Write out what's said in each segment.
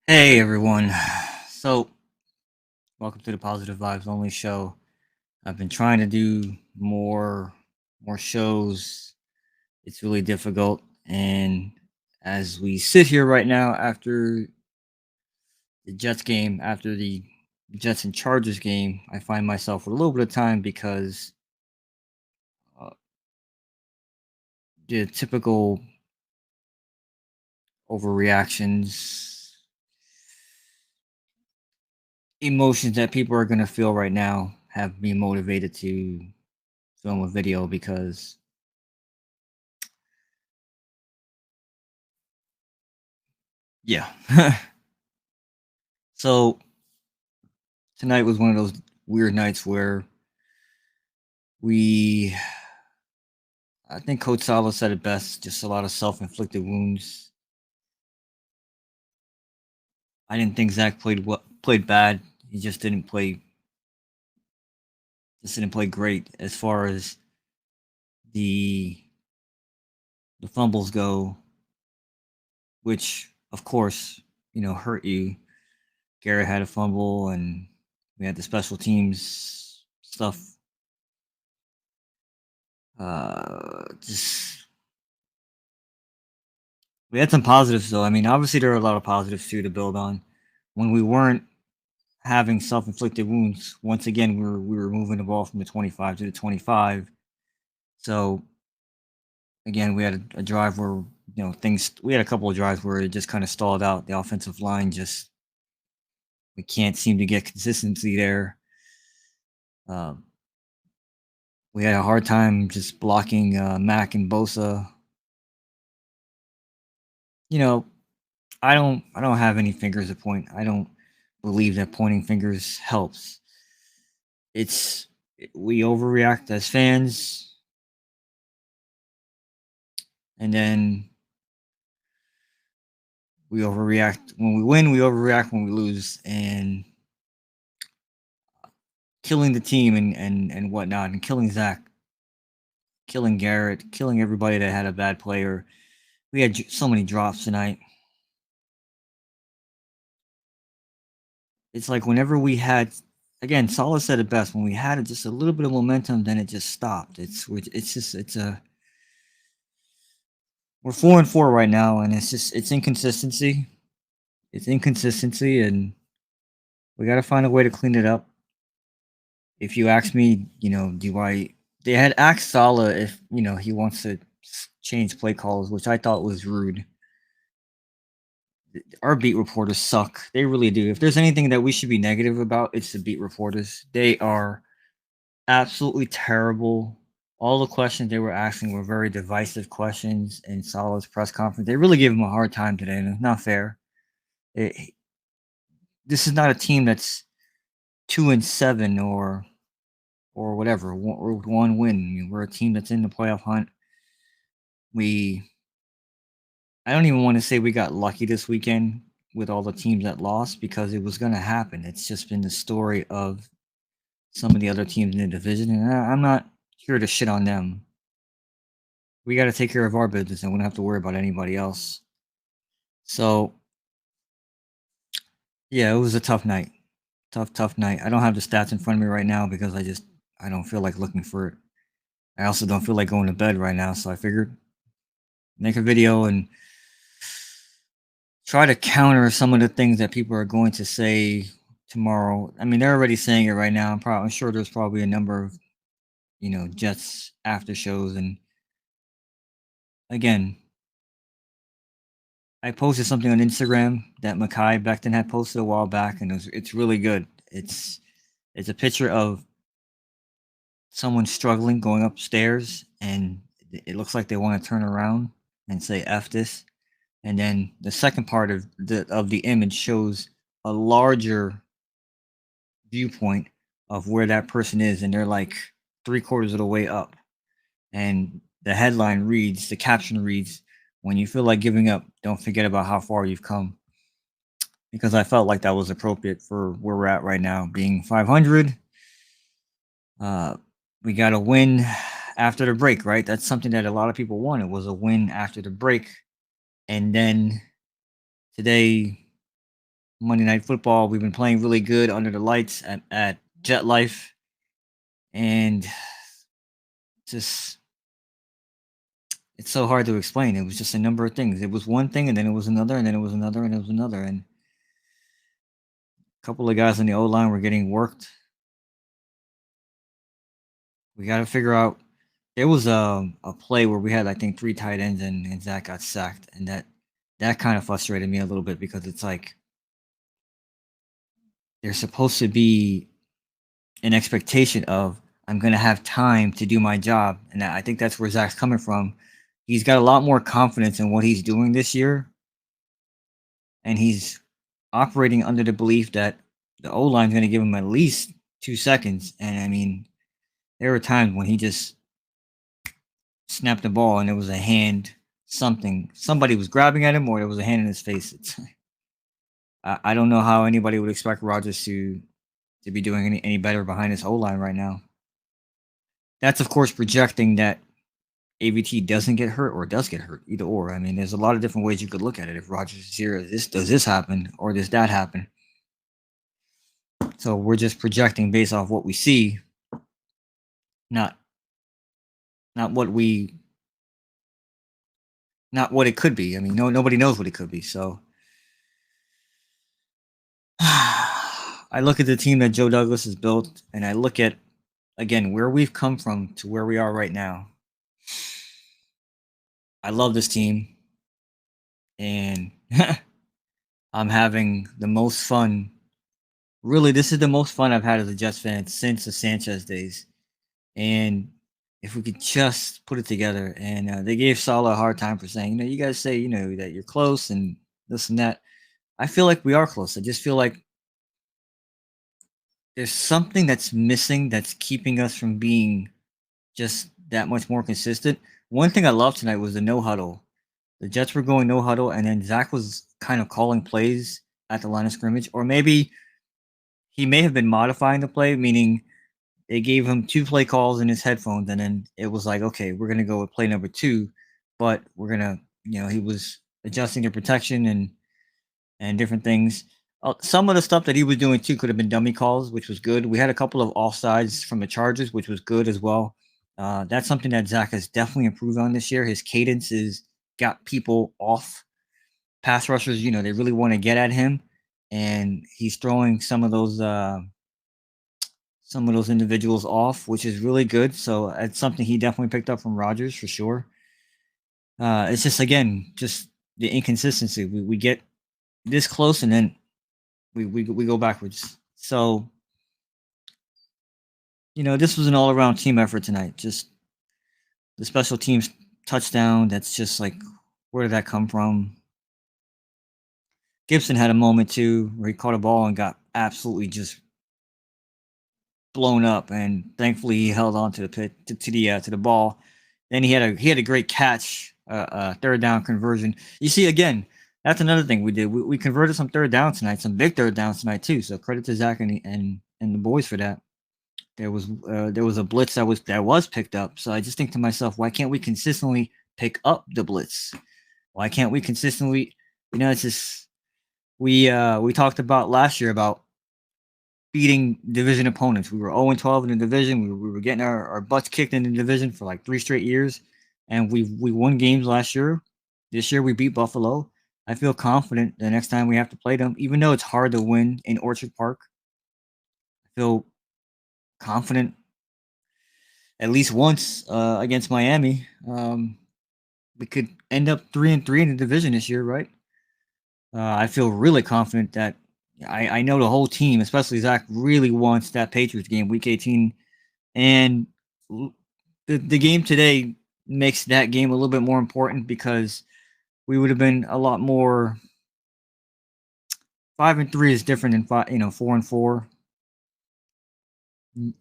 Hey everyone. So, welcome to the Positive Vibes Only show. I've been trying to do more shows. It's really difficult, and as we sit here right now after the Jets game, after the Jets and Chargers game, I find myself with a little bit of time because uh, the typical overreactions, emotions that people are going to feel right now have me motivated to film a video because yeah. So tonight was one of those weird nights where we, I think Coach Sala said it best, just a lot of self-inflicted wounds. I didn't think Zach played bad. He just didn't play great as far as the the fumbles go, which of course hurt you. Garrett had a fumble, and we had the special teams stuff. Just we had some positives though. I mean, obviously there are a lot of positives too to build on. When we weren't having self-inflicted wounds, once again we were moving the ball from the 25 to the 25. So again, we had a drive where things. We had a couple of drives where it just kind of stalled out. The offensive line just we can't seem to get consistency there. Um, we had a hard time just blocking Mac and Bosa. You know, I don't have any fingers to point. I don't believe that pointing fingers helps. It's we overreact as fans, and then we overreact when we win. We overreact when we lose, and killing the team and whatnot, and killing Zach, killing Garrett, killing everybody that had a bad player. We had so many drops tonight. It's like whenever we had, again, Salah said it best. When we had just a little bit of momentum, then it just stopped. We're 4-4 right now, and it's inconsistency. It's inconsistency, and we got to find a way to clean it up. If you ask me, do I? They had asked Salah if he wants to change play calls, which I thought was rude. Our beat reporters suck. They really do. If there's anything that we should be negative about, it's the beat reporters. They are absolutely terrible. All the questions they were asking were very divisive questions in Salah's press conference. They really gave him a hard time today, and it's not fair. It, this is not a team that's 2-7 or whatever, or one win. I mean, we're a team that's in the playoff hunt. We I don't even want to say we got lucky this weekend with all the teams that lost because it was going to happen. It's just been the story of some of the other teams in the division, and I'm not here to shit on them. We got to take care of our business, and we don't have to worry about anybody else. So yeah, it was a tough night, tough night. I don't have the stats in front of me right now because I don't feel like looking for it. I also don't feel like going to bed right now, so I figured make a video and try to counter some of the things that people are going to say tomorrow. I mean, they're already saying it right now. I'm sure there's probably a number of Jets after shows, and again, I posted something on Instagram that Mackay Becton had posted a while back, and it's really good. It's a picture of someone struggling going upstairs, and it looks like they want to turn around and say "f this," and then the second part of the image shows a larger viewpoint of where that person is, and they're like three-quarters of the way up. And the caption reads, "When you feel like giving up, don't forget about how far you've come." Because I felt like that was appropriate for where we're at right now, being 500. Uh, we got a win after the break, right? That's something that a lot of people wanted was a win after the break. And then today Monday Night Football. We've been playing really good under the lights at Jet Life, and just it's so hard to explain. It was just a number of things. It was one thing, and then it was another, and then it was another, and it was another, and a couple of guys on the O line were getting worked. We got to figure out. There was a play where we had I think 3 tight ends, and Zach got sacked, and that kind of frustrated me a little bit because it's like there's supposed to be an expectation of I'm going to have time to do my job, and I think that's where Zach's coming from. He's got a lot more confidence in what he's doing this year, and he's operating under the belief that the O line's going to give him at least 2 seconds. And I mean, there were times when he just snapped the ball and it was a hand, somebody was grabbing at him, or there was a hand in his face. I don't know how anybody would expect Rodgers to be doing any better behind his O line right now. That's of course projecting that AVT doesn't get hurt or does get hurt, either or. I mean, there's a lot of different ways you could look at it. If Rodgers is here, does this happen or does that happen? So we're just projecting based off what we see, not what it could be. I mean, nobody knows what it could be. So I look at the team that Joe Douglas has built, and I look at again where we've come from to where we are right now. I love this team, and I'm having the most fun. Really, this is the most fun I've had as a Jets fan since the Sanchez days. And if we could just put it together, and they gave Salah a hard time for saying, you guys say, that you're close and this and that. I feel like we are close. I just feel like there's something that's missing that's keeping us from being just that much more consistent. One thing I loved tonight was the no huddle. The Jets were going no huddle, and then Zach was kind of calling plays at the line of scrimmage, or maybe he may have been modifying the play, meaning they gave him 2 play calls in his headphones, and then it was like, okay, we're gonna go with play number 2, but we're gonna, he was adjusting the protection and different things. Some of the stuff that he was doing too could have been dummy calls, which was good. We had a couple of offsides from the Chargers, which was good as well. That's something that Zach has definitely improved on this year. His cadence is got people off. Pass rushers, they really want to get at him, and he's throwing some of those individuals off, which is really good. So it's something he definitely picked up from Rodgers for sure. It's just again, just the inconsistency. We get this close and then we go backwards. So this was an all around team effort tonight. Just the special teams touchdown. That's just like, where did that come from? Gibson had a moment too where he caught a ball and got absolutely just blown up, and thankfully he held on to the ball. Then he had a great catch, third down conversion. You see, again, that's another thing we did. We converted some third down tonight, some big third downs tonight too. So credit to Zach and the boys for that. There was a blitz that was picked up. So I just think to myself, why can't we consistently pick up the blitz? Why can't we consistently? It's just we talked about last year about beating division opponents. We were 0-12 in the division. We were getting our butts kicked in the division for like 3 straight years, and we won games last year. This year we beat Buffalo. I feel confident the next time we have to play them, even though it's hard to win in Orchard Park. I feel confident at least once against Miami. We could end up 3-3 in the division this year, right? I feel really confident that I know the whole team, especially Zach, really wants that Patriots game, Week 18, and the game today makes that game a little bit more important because we would have been a lot more. 5-3 is different than 4-4.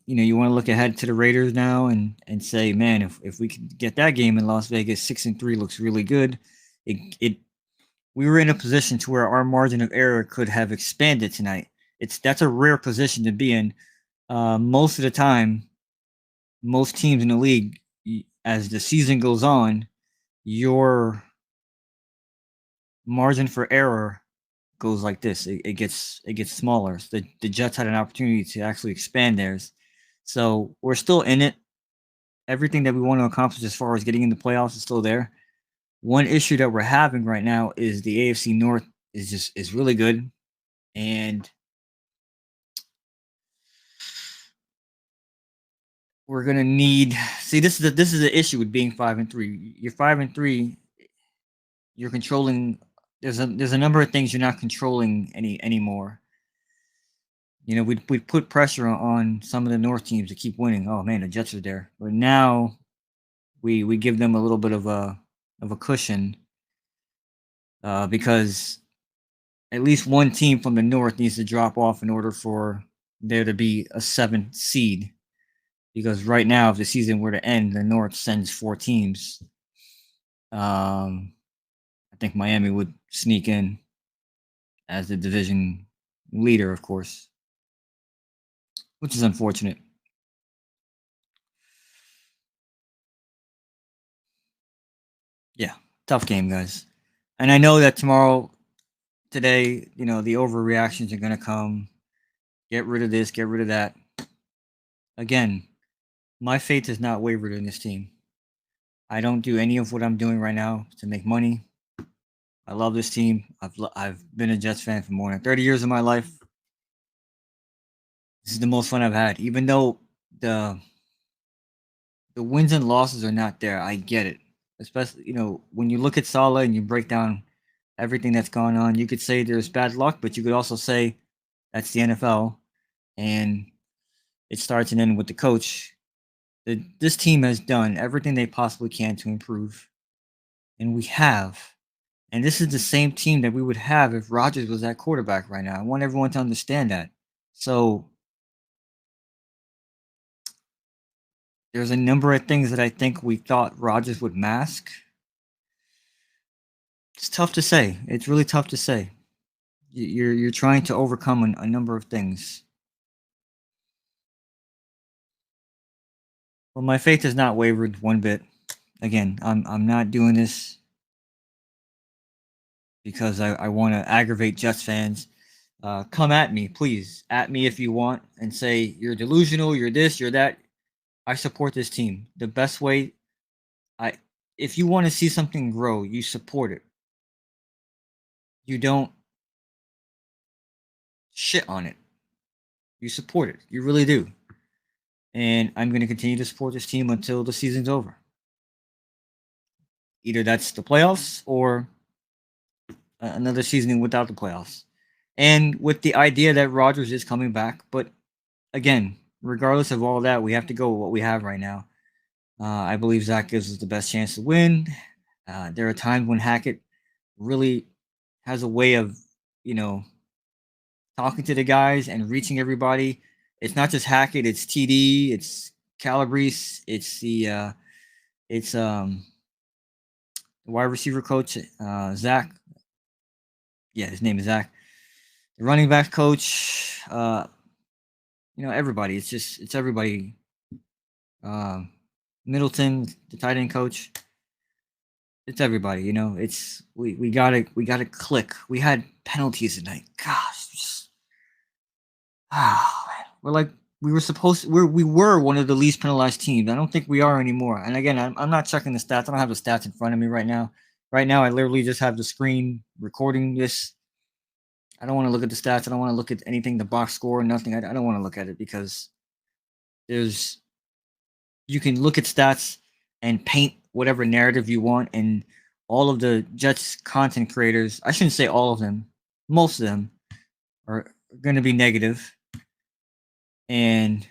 You want to look ahead to the Raiders now and say, man, if we could get that game in Las Vegas, 6-3 looks really good. We were in a position to where our margin of error could have expanded tonight. That's a rare position to be in. Most of the time, most teams in the league, as the season goes on, your margin for error goes like this. It gets smaller. So the Jets had an opportunity to actually expand theirs. So we're still in it. Everything that we want to accomplish as far as getting in the playoffs is still there. One issue that we're having right now is the AFC North is really good, and we're gonna need. See, this is the issue with being 5-3. You're 5-3. You're controlling. There's a number of things you're not controlling anymore. We put pressure on some of the North teams to keep winning. Oh man, the Jets are there, but now we give them a little bit of a cushion because at least one team from the North needs to drop off in order for there to be a seventh seed. Because right now, if the season were to end, the North sends 4 teams. I think Miami would sneak in as the division leader, of course, which is unfortunate. Yeah, tough game, guys. And I know that today, the overreactions are going to come. Get rid of this, get rid of that. Again, my faith has not wavered in this team. I don't do any of what I'm doing right now to make money. I love this team. I've been a Jets fan for more than 30 years of my life. This is the most fun I've had. Even though the the wins and losses are not there, I get it. Especially, when you look at Salah and you break down everything that's gone on, you could say there's bad luck, but you could also say that's the NFL and it starts and ends with the coach. This team has done everything they possibly can to improve, and we have. And this is the same team that we would have if Rodgers was at quarterback right now. I want everyone to understand that. So there's a number of things that I think we thought Rodgers would mask. It's tough to say. It's really tough to say. You're trying to overcome a number of things. Well, my faith has not wavered one bit. Again, I'm not doing this because I want to aggravate Jets fans. Come at me, please. At me if you want, and say you're delusional. You're this. You're that. I support this team. The best way, I if you want to see something grow, you support it. You don't shit on it. You support it. You really do. And I'm going to continue to support this team until the season's over. Either that's the playoffs or another season without the playoffs. And with the idea that Rodgers is coming back, but again, regardless of all that, we have to go with what we have right now. I believe Zach gives us the best chance to win. There are times when Hackett really has a way of, you know, talking to the guys and reaching everybody. It's not just Hackett, it's TD, it's Calabrese, it's the wide receiver coach, Zach. Yeah, his name is Zach. The running back coach, everybody. It's everybody. Um, Middleton, the tight end coach. It's everybody. It's we gotta click. We had penalties tonight. Gosh, man. We're like we were one of the least penalized teams. I don't think we are anymore. And again, I'm not checking the stats. I don't have the stats in front of me right now. Right now, I literally just have the screen recording this. I don't want to look at the stats. I don't want to look at anything, the box score, nothing. I don't want to look at it because there's you can look at stats and paint whatever narrative you want, and all of the Jets content creators, I shouldn't say all of them, most of them are going to be negative, and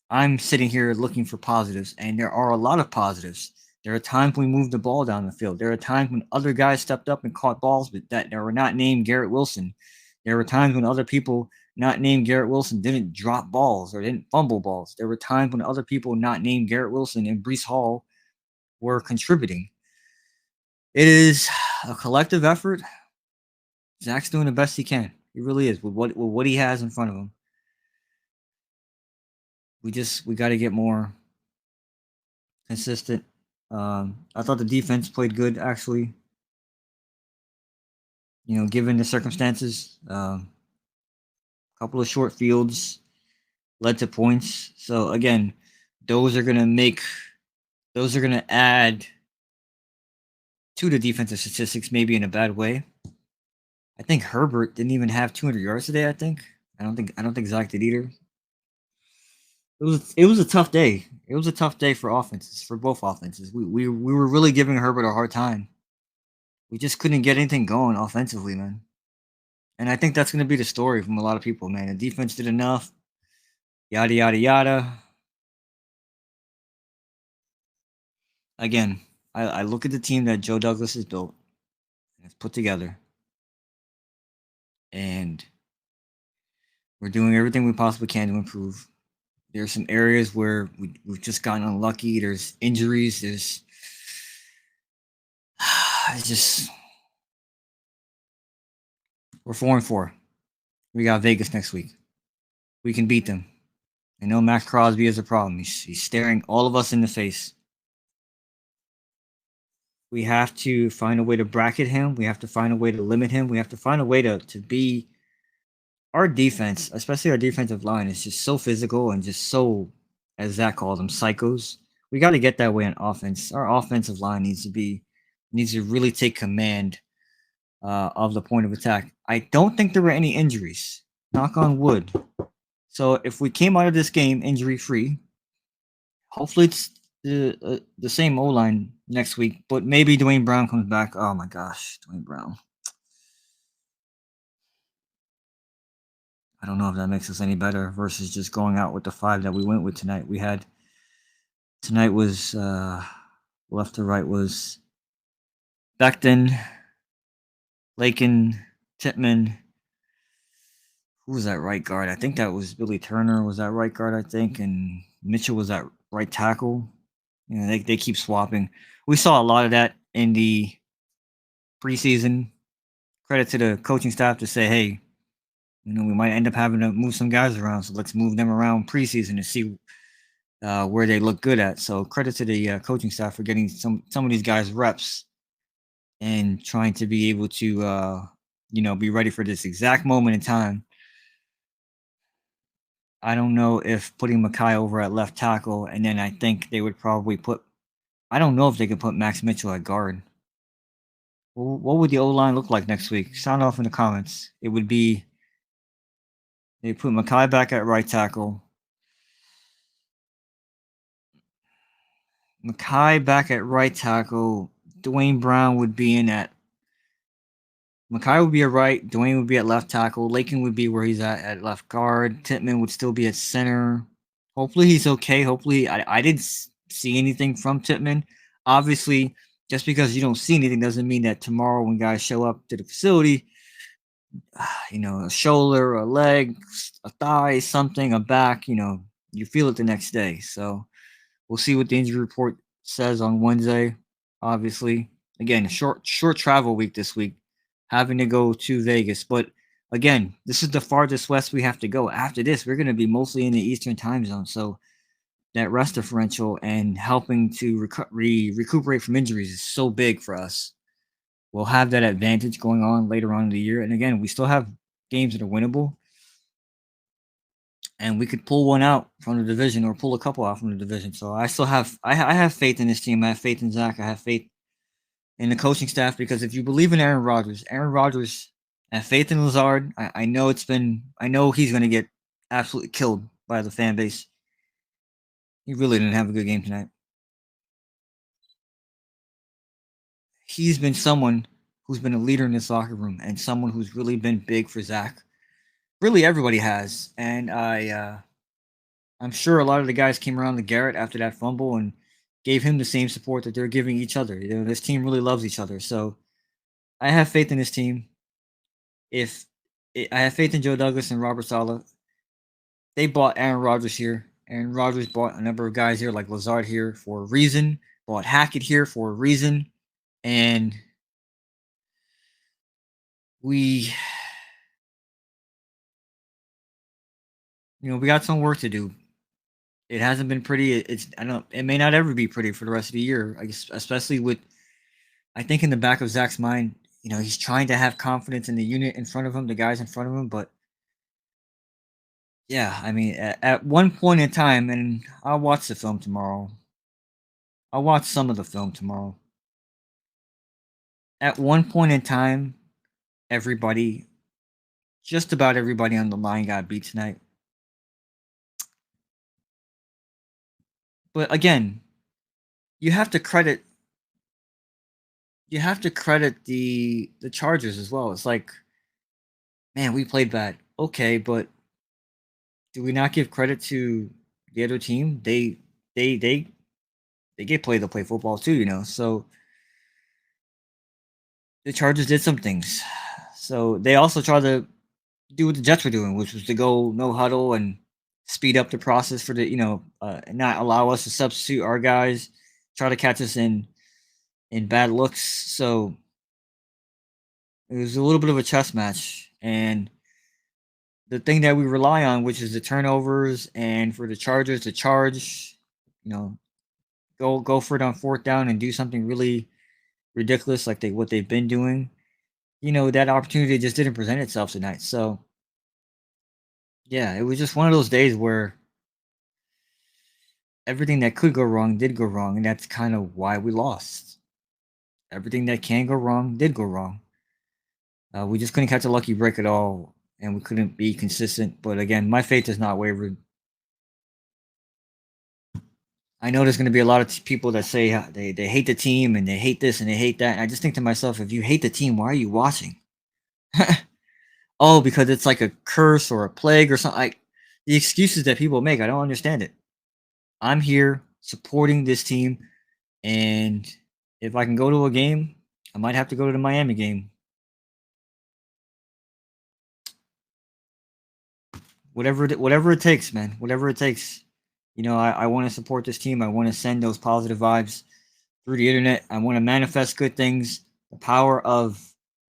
I'm sitting here looking for positives, and there are a lot of positives. There are times when we moved the ball down the field. There are times when other guys stepped up and caught balls that were not named Garrett Wilson. There were times when other people not named Garrett Wilson didn't drop balls or didn't fumble balls. There were times when other people not named Garrett Wilson and Brees Hall were contributing. It is a collective effort. Zach's doing the best he can. He really is with what he has in front of him. We got to get more consistent. I thought the defense played good actually. given the circumstances. A couple of short fields led to points. So again, those are gonna make those are gonna add to the defensive statistics, maybe in a bad way. I think Herbert didn't even have 200 yards today. I don't think Zach did either. It was a tough day. It was a tough day for offenses, for both offenses. We were really giving Herbert a hard time. We just couldn't get anything going offensively, man. And I think that's going to be the story from a lot of people, man. The defense did enough, yada yada yada. Again, I look at the team that Joe Douglas has built and has put together, and we're doing everything we possibly can to improve. There's some areas where we've just gotten unlucky. There's injuries. There's it's just we're 4-4. We got Vegas next week. We can beat them. I know Max Crosby is a problem. He's staring all of us in the face. We have to find a way to bracket him. We have to find a way to limit him. We have to find a way to be our defense, especially our defensive line, is just so physical and just so, as Zach calls them, psychos. We got to get that way on offense. Our offensive line needs to really take command of the point of attack. I don't think there were any injuries. Knock on wood. So if we came out of this game injury free, hopefully it's the same O line next week. But maybe Dwayne Brown comes back. Oh my gosh, Dwayne Brown. I don't know if that makes us any better versus just going out with the 5 that we went with tonight. Tonight was left to right was Becton, Lakin, Titman. Who was that right guard? I think that was Billy Turner was that right guard, I think, and Mitchell was that right tackle. They keep swapping. We saw a lot of that in the preseason. Credit to the coaching staff to say, hey, we might end up having to move some guys around, so let's move them around preseason to see where they look good at. So credit to the coaching staff for getting some of these guys reps and trying to be able to be ready for this exact moment in time. I don't know if putting Makai over at left tackle, and then I think they would probably put. I don't know if they could put Max Mitchell at guard. What would the O line look like next week? Sound off in the comments. It would be they put Makai back at right tackle. Makai back at right tackle. Dwayne Brown would be in at. Makai would be at right. Dwayne would be at left tackle. Lakin would be where he's at left guard. Titman would still be at center. Hopefully he's okay. Hopefully I didn't see anything from Titman. Obviously, just because you don't see anything doesn't mean that tomorrow when guys show up to the facility, a shoulder, a leg, a thigh, something, a back, you feel it the next day. So we'll see what the injury report says on Wednesday. Obviously, again, a short travel week this week, having to go to Vegas. But again, this is the farthest west we have to go. After this, we're going to be mostly in the Eastern time zone. So that rest differential and helping to recuperate from injuries is so big for us. We'll have that advantage going on later on in the year. And again, we still have games that are winnable. And we could pull one out from the division or pull a couple out from the division. So I still have I have faith in this team. I have faith in Zach. I have faith in the coaching staff because if you believe in Aaron Rodgers, have faith in Lazard. I know he's going to get absolutely killed by the fan base. He really didn't have a good game tonight. He's been someone who's been a leader in this locker room and someone who's really been big for Zach. Really, everybody has, and I'm sure a lot of the guys came around to Garrett after that fumble and gave him the same support that they're giving each other. This team really loves each other, so I have faith in this team. I have faith in Joe Douglas and Robert Saleh. They bought Aaron Rodgers here. Aaron Rodgers bought a number of guys here, like Lazard here, for a reason. Bought Hackett here for a reason, and we got some work to do. It hasn't been pretty. It may not ever be pretty for the rest of the year. I guess, especially with, I think in the back of Zach's mind, he's trying to have confidence in the unit in front of him, the guys in front of him. But yeah, I mean, at one point in time, and I'll watch the film tomorrow. I'll watch some of the film tomorrow. At one point in time, everybody, just about everybody on the line got beat tonight. But again, you have to credit the Chargers as well. It's like, man, we played bad. Okay, but do we not give credit to the other team? They they they get played to play football too, So the Chargers did some things. So they also tried to do what the Jets were doing, which was to go no huddle and speed up the process for not allow us to substitute our guys, try to catch us in bad looks. So it was a little bit of a chess match, and the thing that we rely on, which is the turnovers, and for the Chargers to charge, you know, go for it on fourth down and do something really ridiculous like what they've been doing. That opportunity just didn't present itself tonight. So yeah, it was just one of those days where everything that could go wrong did go wrong, and that's kind of why we lost. Everything that can go wrong did go wrong. We just couldn't catch a lucky break at all, and we couldn't be consistent. But again, my faith has not wavered. I know there's going to be a lot of people that say they hate the team and they hate this and they hate that. And I just think to myself, if you hate the team, why are you watching? Oh, because it's like a curse or a plague or something. The excuses that people make, I don't understand it. I'm here supporting this team, and if I can go to a game, I might have to go to the Miami game. Whatever it takes, man. Whatever it takes. I want to support this team. I want to send those positive vibes through the internet. I want to manifest good things. The power of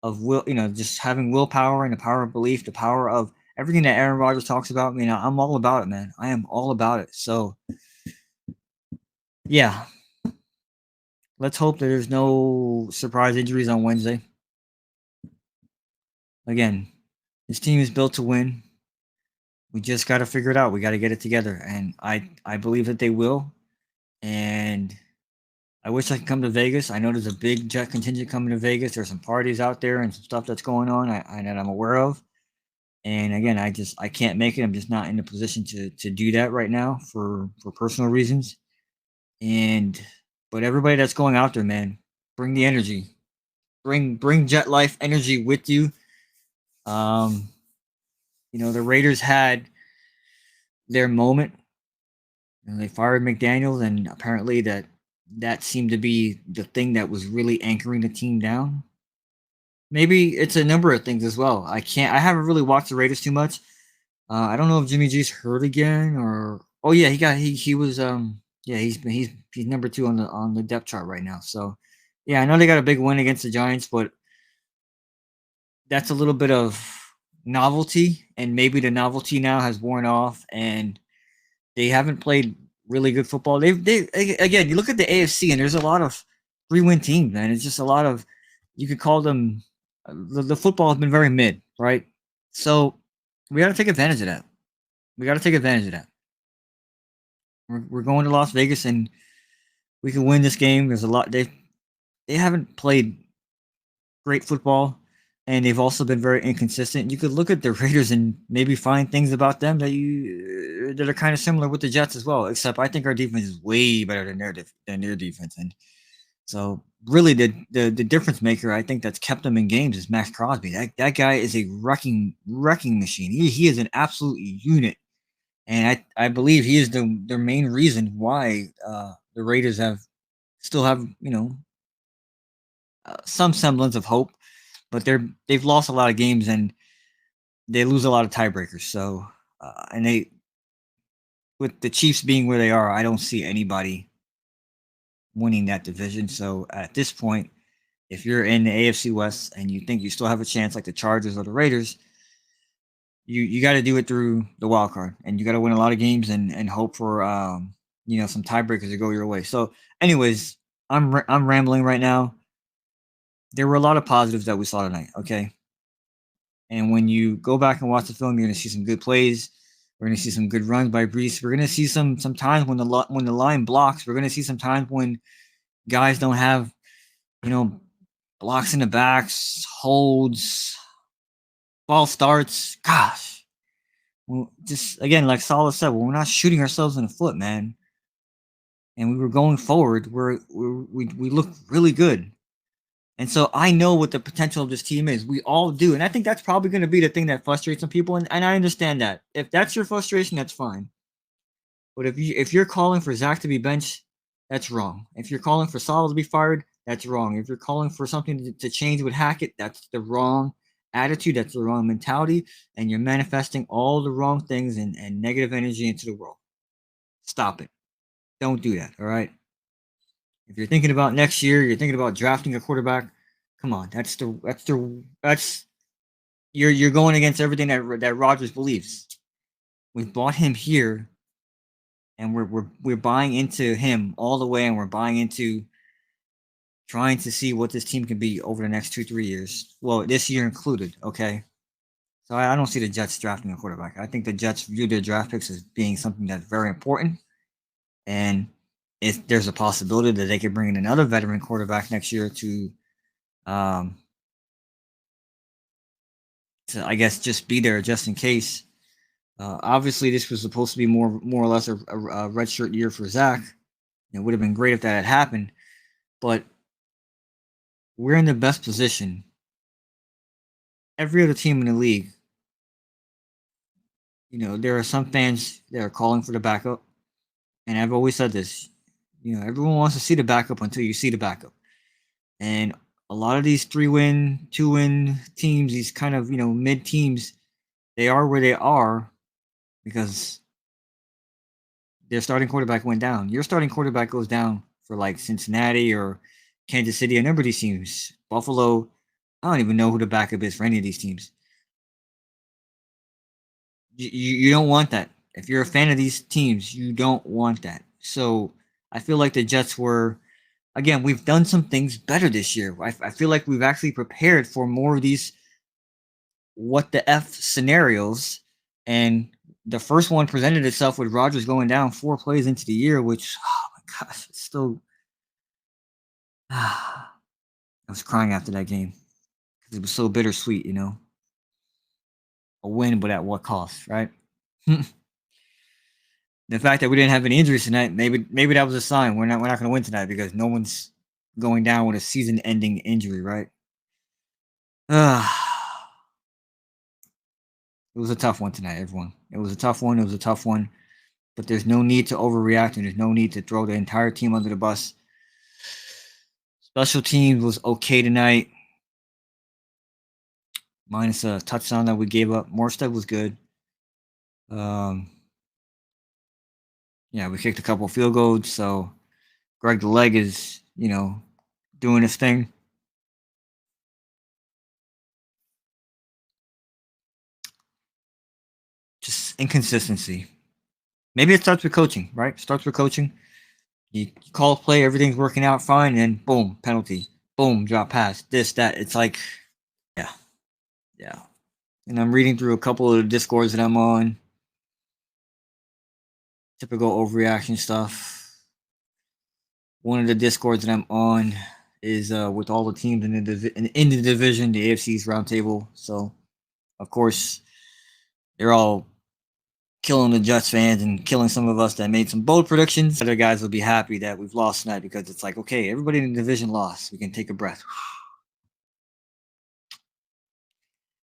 will, just having willpower and the power of belief, the power of everything that Aaron Rodgers talks about. I'm all about it, man. I am all about it. So yeah, let's hope that there's no surprise injuries on Wednesday. Again, this team is built to win. We just got to figure it out. We got to get it together, and I believe that they will. And I wish I could come to Vegas. I know there's a big jet contingent coming to Vegas. There's some parties out there and some stuff that's going on that I'm aware of. And again, I can't make it. I'm just not in a position to do that right now for personal reasons. And but everybody that's going out there, man, bring the energy. Bring Jet Life energy with you. Um, the Raiders had their moment. They fired McDaniels, and apparently that seemed to be the thing that was really anchoring the team down. Maybe it's a number of things as well. I haven't really watched the Raiders too much. I don't know if Jimmy G's hurt again or oh yeah, he was yeah, he's number 2 on the depth chart right now. So yeah, I know they got a big win against the Giants, but that's a little bit of novelty, and maybe the novelty now has worn off, and they haven't played really good football. They again, you look at the AFC, and there's a lot of 3-win teams, man. It's just a lot of you could call them the football has been very mid, right? So we got to take advantage of that. We got to take advantage of that. We're going to Las Vegas, and we can win this game. There's a lot they haven't played great football, and they've also been very inconsistent. You could look at the Raiders and maybe find things about them that are kind of similar with the Jets as well. Except I think our defense is way better than their defense, and so really the difference maker I think that's kept them in games is Max Crosby. That guy is a wrecking machine. He is an absolute unit, and I believe he is the main reason why the Raiders still have some semblance of hope, but they've lost a lot of games and they lose a lot of tiebreakers. So and they with the Chiefs being where they are, I don't see anybody winning that division. So at this point, if you're in the AFC West and you think you still have a chance, like the Chargers or the Raiders, you got to do it through the wild card, and you got to win a lot of games and hope for some tiebreakers to go your way. So, anyways, I'm rambling right now. there were a lot of positives that we saw tonight. Okay, and when you go back and watch the film, you're gonna see some good plays. We're gonna see some good runs by Brees. We're gonna see some times when the line blocks. We're gonna see some times when guys don't have, you know, blocks in the backs, holds, false starts. Gosh, well, just again, like Salah said, well, we're not shooting ourselves in the foot, man. And we were going forward. We look really good. And so I know what the potential of this team is. We all do. And I think that's probably going to be the thing that frustrates some people. And I understand that. If that's your frustration, that's fine. But if you're calling for Zach to be benched, that's wrong. If you're calling for Salah to be fired, that's wrong. If you're calling for something to change with Hackett, that's the wrong attitude. That's the wrong mentality. And you're manifesting all the wrong things and negative energy into the world. Stop it. Don't do that. All right. If you're thinking about next year, you're thinking about drafting a quarterback. Come on, that's you're going against everything that Rodgers believes. We bought him here, and we're buying into him all the way, and we're buying into trying to see what this team can be over the next 2-3 years. Well, this year included. Okay, so I don't see the Jets drafting a quarterback. I think the Jets view their draft picks as being something that's very important, and if there's a possibility that they could bring in another veteran quarterback next year um, to I guess just be there just in case. Obviously, this was supposed to be more or less a redshirt year for Zach. It would have been great if that had happened, but we're in the best position. Every other team in the league, there are some fans that are calling for the backup, and I've always said this. Everyone wants to see the backup until you see the backup, and a lot of these 3-win, 2-win teams, these kind of mid teams, they are where they are because their starting quarterback went down. Your starting quarterback goes down for like Cincinnati or Kansas City, a number of these teams. Buffalo, I don't even know who the backup is for any of these teams. You don't want that. If you're a fan of these teams, you don't want that. So I feel like the Jets were, again, we've done some things better this year. I feel like we've actually prepared for more of these what the F scenarios. And the first one presented itself with Rodgers going down 4 plays into the year, which, oh my gosh, it's still. I was crying after that game because it was so bittersweet, A win, but at what cost, right? The fact that we didn't have any injuries tonight, maybe that was a sign we're not going to win tonight because no one's going down with a season-ending injury, right? It was a tough one tonight, everyone. It was a tough one. But there's no need to overreact and there's no need to throw the entire team under the bus. Special teams was okay tonight, minus a touchdown that we gave up. Morstead was good. We kicked a couple field goals, so Greg the Leg is, doing his thing. Just inconsistency. Maybe it starts with coaching, right? Starts with coaching. You call a play, everything's working out fine, and boom, penalty. Boom, drop pass. This, that. It's like, yeah. And I'm reading through a couple of the Discords that I'm on. Typical overreaction stuff. One of the Discords that I'm on is with all the teams in the division, the AFC's roundtable. So, of course, they're all killing the Jets fans and killing some of us that made some bold predictions. Other guys will be happy that we've lost tonight because it's like, okay, everybody in the division lost. We can take a breath.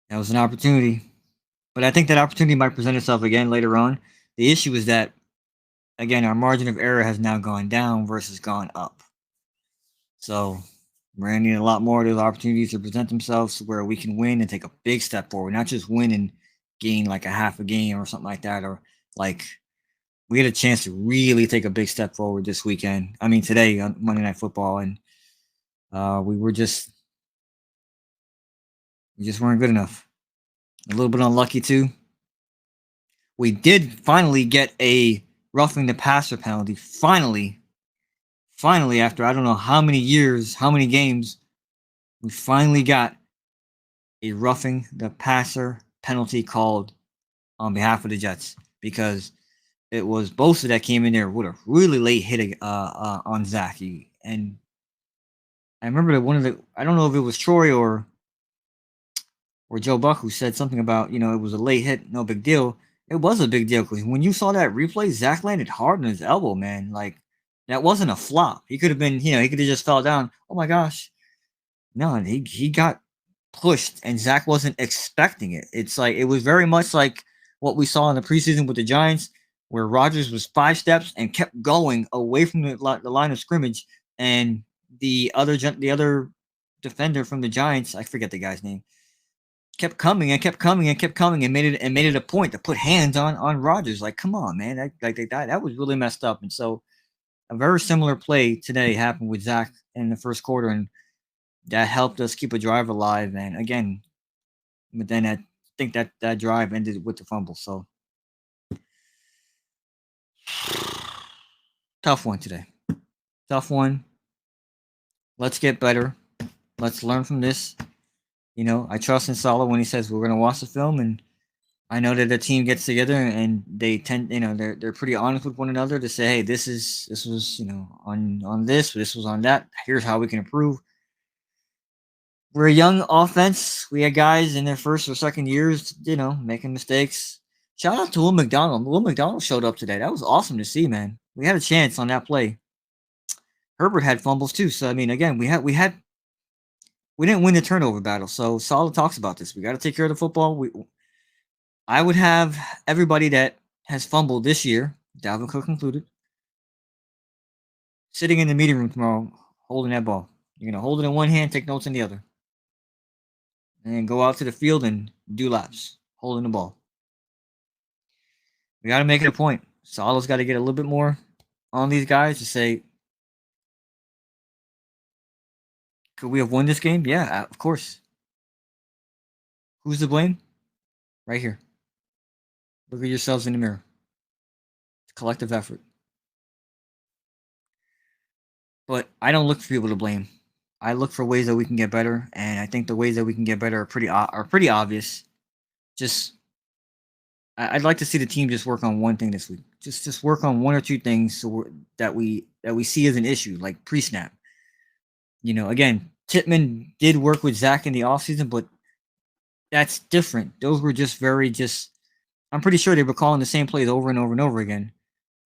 That was an opportunity. But I think that opportunity might present itself again later on. The issue is that, again, our margin of error has now gone down versus gone up. So we're going to need a lot more of those opportunities to present themselves where we can win and take a big step forward, not just win and gain like a half a game or something like that, or like we had a chance to really take a big step forward this weekend. I mean, today on Monday Night Football, and we just weren't good enough. A little bit unlucky too. We did finally get a roughing the passer penalty. Finally, after I don't know how many years, how many games, We finally got a roughing the passer penalty called on behalf of the Jets because it was Bosa that came in there with a really late hit on Zach. And I remember that one of the I don't know if it was Troy or Joe Buck who said something about it was a late hit, no big deal. It was a big deal because when you saw that replay, Zach landed hard on his elbow, man. Like that wasn't a flop. He could have been, he could have just fell down. Oh my gosh, no, he got pushed, and Zach wasn't expecting it. It's like it was very much like what we saw in the preseason with the Giants, where Rodgers was 5 steps and kept going away from the line of scrimmage, and the other defender from the Giants, I forget the guy's name, kept coming and kept coming and kept coming and made it a point to put hands on Rodgers. Like, come on, man, that was really messed up. And so a very similar play today happened with Zach in the first quarter, and that helped us keep a drive alive. And again, but then I think that drive ended with the fumble. So tough one today. Tough one. Let's get better. Let's learn from this. I trust in Salah when he says we're gonna watch the film, and I know that the team gets together and they tend, they're pretty honest with one another to say, hey, this was, on this was on that. Here's how we can improve. We're a young offense. We had guys in their first or second years, making mistakes. Shout out to Will McDonald. Will McDonald showed up today. That was awesome to see, man. We had a chance on that play. Herbert had fumbles too. So I mean, again, we didn't win the turnover battle. So Salah talks about this. We got to take care of the football. I would have everybody that has fumbled this year, Dalvin Cook included, sitting in the meeting room tomorrow, holding that ball. You're gonna hold it in one hand, take notes in the other, and go out to the field and do laps, holding the ball. We got to make it a point. Salah's got to get a little bit more on these guys to say, could we have won this game? Yeah, of course. Who's to blame? Right here. Look at yourselves in the mirror. It's a collective effort. But I don't look for people to blame. I look for ways that we can get better, and I think the ways that we can get better are pretty obvious. Just I'd like to see the team just work on one thing this week. Just work on one or two things that we see as an issue, like pre-snap. Again, Titman did work with Zach in the offseason, but that's different. Those were just I'm pretty sure they were calling the same plays over and over and over again.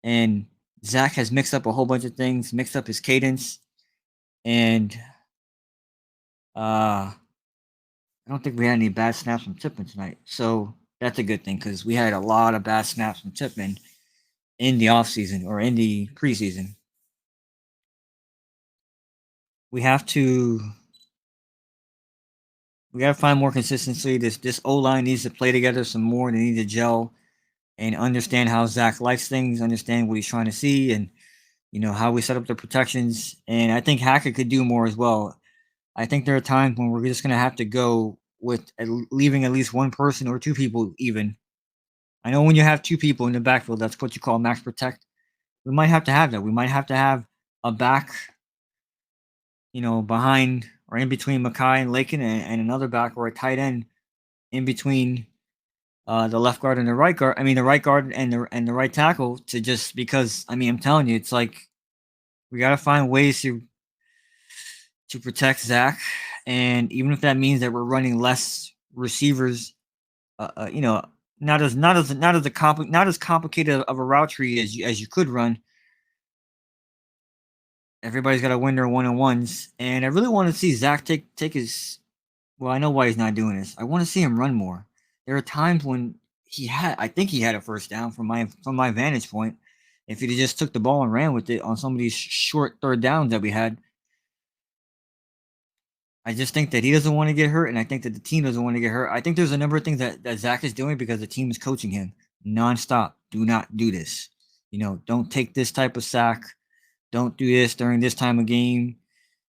And Zach has mixed up a whole bunch of things, mixed up his cadence, and I don't think we had any bad snaps from Titman tonight. So that's a good thing because we had a lot of bad snaps from Titman in the offseason or in the preseason. We got to find more consistency. This O line needs to play together some more. They need to gel and understand how Zach likes things, understand what he's trying to see, and how we set up the protections. And I think Hackett could do more as well. I think there are times when we're just going to have to go with leaving at least one person or two people even. I know when you have two people in the backfield, that's what you call max protect. We might have to have that. We might have to have a back, behind or in between Mackay and Lakin, and another back or a tight end in between the left guard and the right guard. I mean, the right guard and the right tackle to just because. I mean, I'm telling you, it's like we got to find ways to protect Zach, and even if that means that we're running less receivers, not as complicated of a route tree as you could run. Everybody's got to win their 1-on-1s, and I really want to see Zach take his. Well, I know why he's not doing this. I want to see him run more. There are times when I think he had a first down from my vantage point. If he just took the ball and ran with it on some of these short third downs that we had. I just think that he doesn't want to get hurt, and I think that the team doesn't want to get hurt. I think there's a number of things that Zach is doing because the team is coaching him nonstop. Do not do this. Don't take this type of sack. Don't do this during this time of game.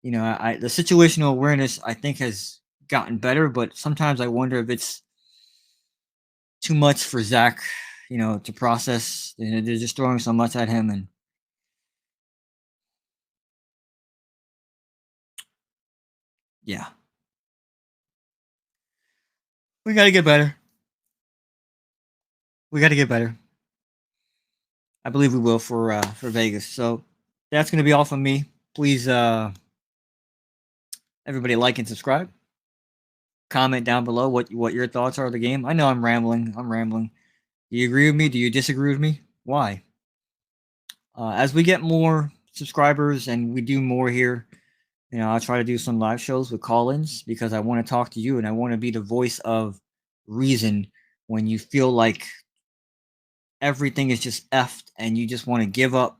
The situational awareness I think has gotten better, but sometimes I wonder if it's too much for Zach, to process. They're just throwing so much at him, and yeah. We got to get better. We got to get better. I believe we will for Vegas. So that's going to be all from me. Please, everybody, like and subscribe. Comment down below what your thoughts are of the game. I know I'm rambling. I'm rambling. Do you agree with me? Do you disagree with me? Why? As we get more subscribers and we do more here, I'll try to do some live shows with call-ins because I want to talk to you and I want to be the voice of reason when you feel like everything is just effed and you just want to give up.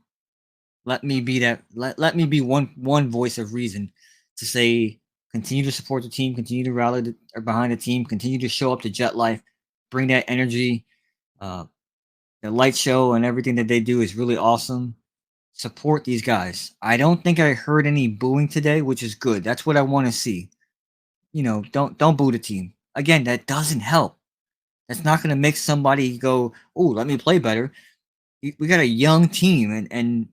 Let me be that. Let me be one voice of reason to say continue to support the team, continue to rally behind the team, continue to show up to Jet Life, bring that energy. The light show and everything that they do is really awesome. Support these guys. I don't think I heard any booing today, which is good. That's what I want to see. Don't boo the team. Again, that doesn't help. That's not going to make somebody go, "Oh, let me play better." We got a young team, and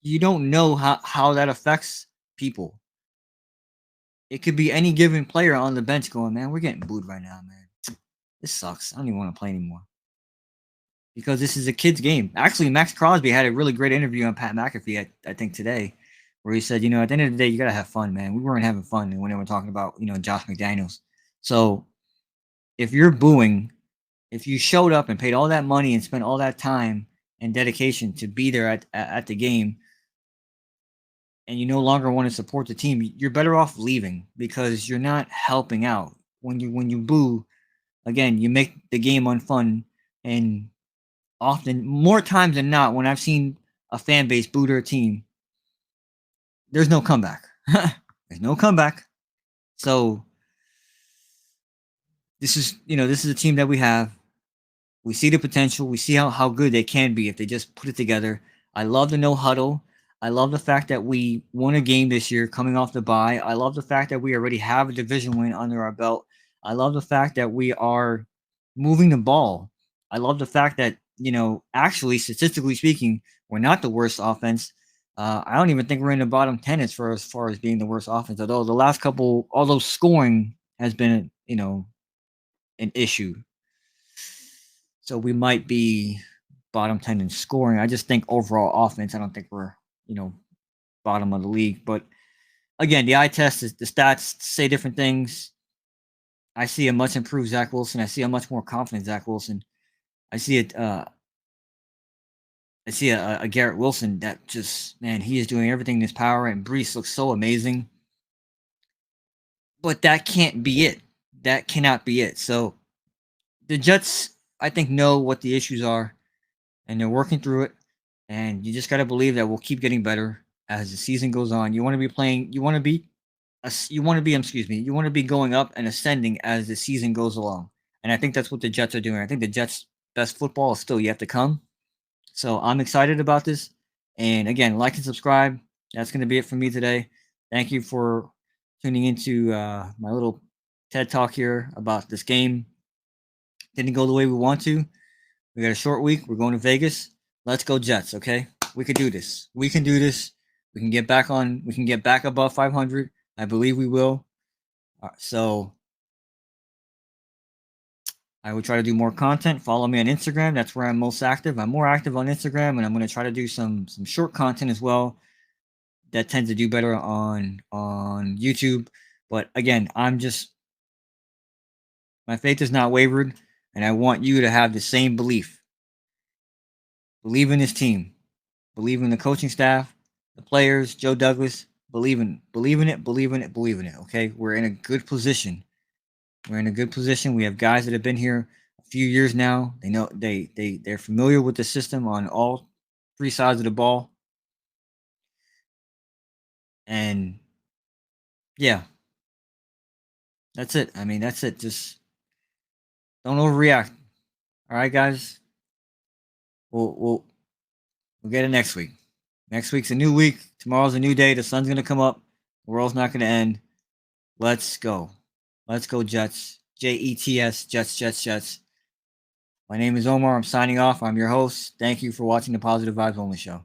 you don't know how that affects people. It could be any given player on the bench going, "Man, we're getting booed right now, man. This sucks. I don't even want to play anymore." Because this is a kid's game. Actually, Max Crosby had a really great interview on Pat McAfee, I think today, where he said, at the end of the day, you gotta have fun, man. We weren't having fun when they were talking about, Josh McDaniels. So if you're booing, if you showed up and paid all that money and spent all that time and dedication to be there at the game, and you no longer want to support the team, you're better off leaving because you're not helping out. When you boo, again, you make the game unfun, and often, more times than not, when I've seen a fan base boo their team, there's no comeback. There's no comeback. So this is a team that we have. We see the potential. We see how good they can be if they just put it together. I love the no huddle. I love the fact that we won a game this year coming off the bye. I love the fact that we already have a division win under our belt. I love the fact that we are moving the ball. I love the fact that, actually, statistically speaking, we're not the worst offense. I don't even think we're in the bottom 10 as far as being the worst offense, although the last couple, although scoring has been, an issue. So we might be bottom 10 in scoring. I just think overall offense, I don't think we're, bottom of the league. But again, the eye test is the stats say different things. I see a much improved Zach Wilson. I see a much more confident Zach Wilson. I see it. I see a Garrett Wilson that just, man, he is doing everything in his power, and Brees looks so amazing. But that can't be it. That cannot be it. So the Jets, I think, know what the issues are, and they're working through it. And you just got to believe that we'll keep getting better as the season goes on. You want to be playing. You want to be. You want to be. Excuse me. You want to be going up and ascending as the season goes along. And I think that's what the Jets are doing. I think the Jets' best football is still yet to come. So I'm excited about this. And again, like and subscribe. That's going to be it for me today. Thank you for tuning into my little TED talk here about this game. Didn't go the way we want to. We got a short week. We're going to Vegas. Let's go Jets, okay? We can do this. We can do this. We can get back on. We can get back above 500. I believe we will. So I will try to do more content. Follow me on Instagram. That's where I'm most active. I'm more active on Instagram, and I'm going to try to do some short content as well. That tends to do better on YouTube. But again, my faith is not wavered, and I want you to have the same belief. Believe in this team. Believe in the coaching staff, the players, Joe Douglas. Believe in it. Okay, we're in a good position. We're in a good position. We have guys that have been here a few years now. They know they're familiar with the system on all three sides of the ball. And yeah, that's it. I mean, that's it. Just don't overreact. All right, guys. We'll get it next week. Next week's a new week. Tomorrow's a new day. The sun's gonna come up. The world's not gonna end. Let's go. Let's go, Jets. Jets, Jets, Jets, Jets. My name is Omar. I'm signing off. I'm your host. Thank you for watching the Positive Vibes Only Show.